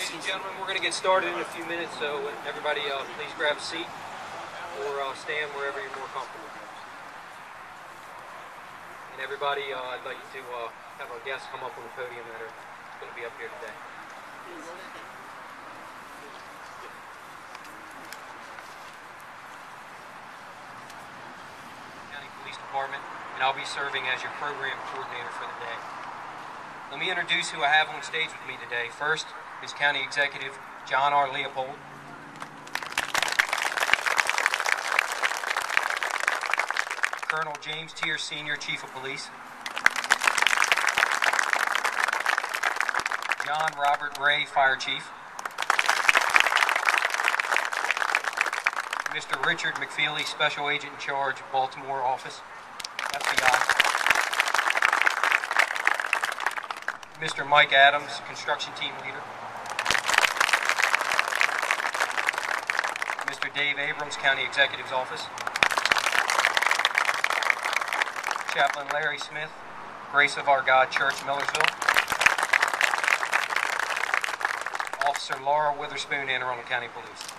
Ladies and gentlemen, we're going to get started in a few minutes, so everybody please grab a seat or stand wherever you're more comfortable. And everybody, I'd like to have our guests come up on the podium that are going to be up here today. County Police Department, and I'll be serving as your program coordinator for the day. Let me introduce who I have on stage with me today. First is County Executive John R. Leopold. Colonel James Tier, Sr., Chief of Police. John Robert Ray, Fire Chief. Mr. Richard McFeely, Special Agent in Charge, Baltimore Office, FBI. Mr. Mike Adams, Construction Team Leader. Mr. Dave Abrams, County Executive's Office. Chaplain Larry Smith, Grace of Our God Church, Millersville. Officer Laura Witherspoon, Anne Arundel County Police.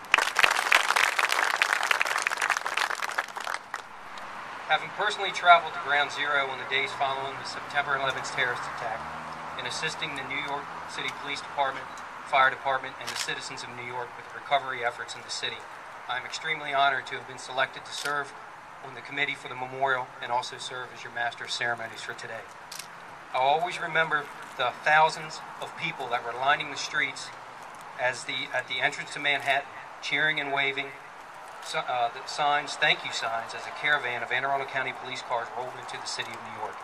Having personally traveled to Ground Zero on the days following the September 11th terrorist attack and assisting the New York City Police Department, Fire Department, and the citizens of New York with recovery efforts in the city, I am extremely honored to have been selected to serve on the committee for the memorial and also serve as your master of ceremonies for today. I'll always remember the thousands of people that were lining the streets at the entrance to Manhattan, cheering and waving the signs, thank you signs, as a caravan of Anne Arundel County police cars rolled into the city of New York.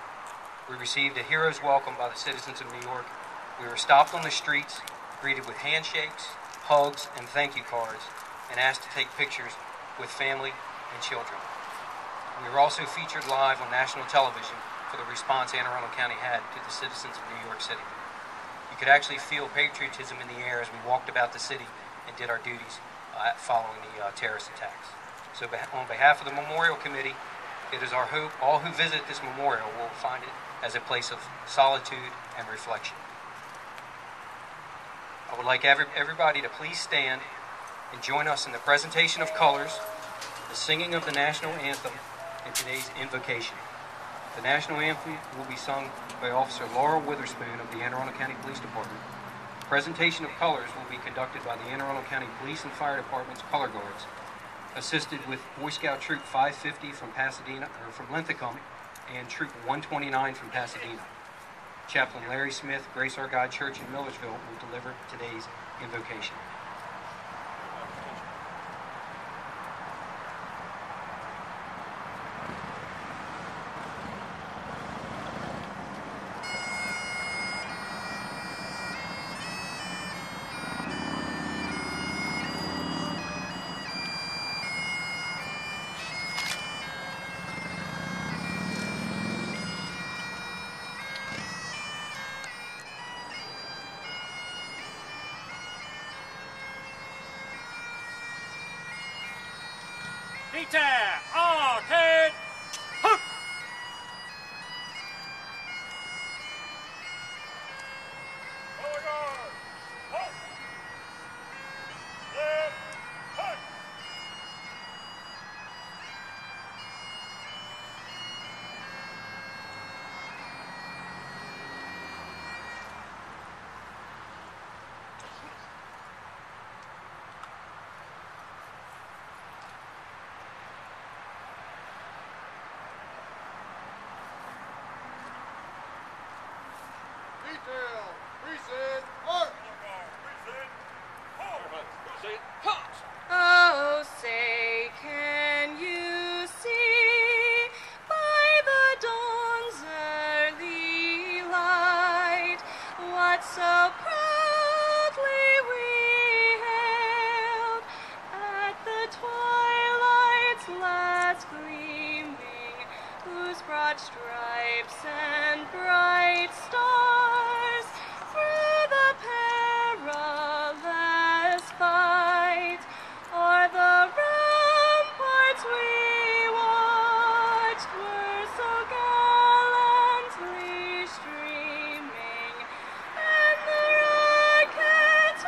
We received a hero's welcome by the citizens of New York. We were stopped on the streets, greeted with handshakes, hugs, and thank you cards, and asked to take pictures with family and children. We were also featured live on national television for the response Anne Arundel County had to the citizens of New York City. You could actually feel patriotism in the air as we walked about the city and did our duties following the terrorist attacks. So on behalf of the Memorial Committee, it is our hope all who visit this memorial will find it as a place of solitude and reflection. I would like everybody to please stand and join us in the presentation of colors, the singing of the national anthem, and today's invocation. The national anthem will be sung by Officer Laura Witherspoon of the Anne Arundel County Police Department. The presentation of colors will be conducted by the Anne Arundel County Police and Fire Department's Color Guards, assisted with Boy Scout Troop 550 from Linthicum, and Troop 129 from Pasadena. Chaplain Larry Smith, Grace Our God Church in Millersville, will deliver today's invocation. Peter, arcade, hook! Forward, hook! Left, hook! Detail, precinct, march! Oh, say, can you see by the dawn's early light what so proudly we hailed at the twilight's last gleaming, whose broad stripes and bright stars through the perilous fight o'er the ramparts we watched were so gallantly streaming, and the rockets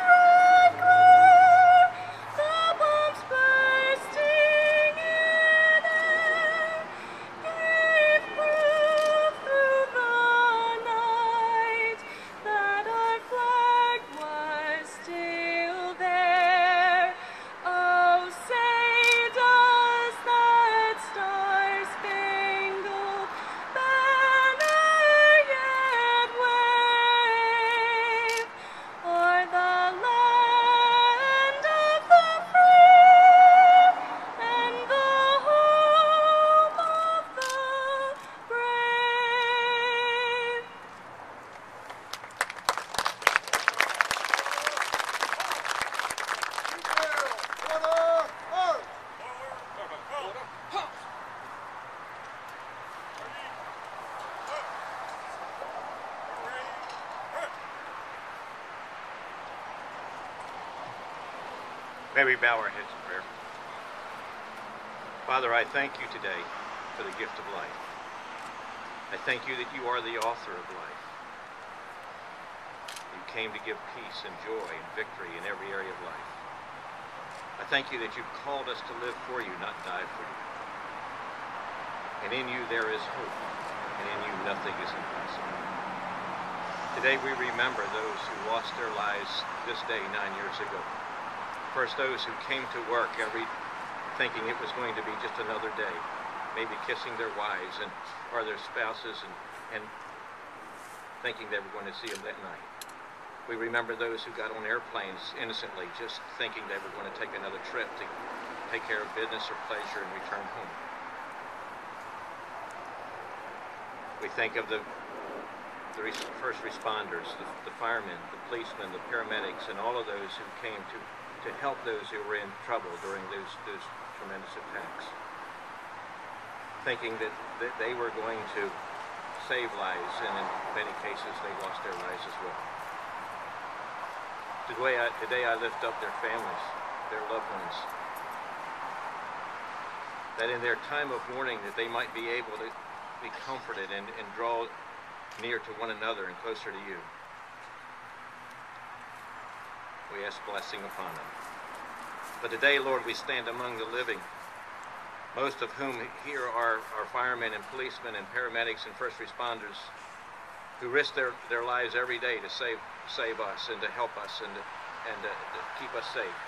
May we bow our heads in prayer. Father, I thank you today for the gift of life. I thank you that you are the author of life. You came to give peace and joy and victory in every area of life. I thank you that you've called us to live for you, not die for you. And in you there is hope, and in you nothing is impossible. Today we remember those who lost their lives this day 9 years ago. First, those who came to work thinking it was going to be just another day, maybe kissing their wives or their spouses and thinking they were going to see them that night. We remember those who got on airplanes innocently, just thinking they were going to take another trip to take care of business or pleasure and return home. We think of the first responders, the firemen, the policemen, the paramedics, and all of those who came to help those who were in trouble during those tremendous attacks, thinking that they were going to save lives, and in many cases they lost their lives as well. Today I lift up their families, their loved ones, that in their time of mourning that they might be able to be comforted and draw near to one another and closer to you. We ask blessing upon them. But today, Lord, we stand among the living, most of whom here are firemen and policemen and paramedics and first responders who risk their lives every day to save us and to help us and to keep us safe.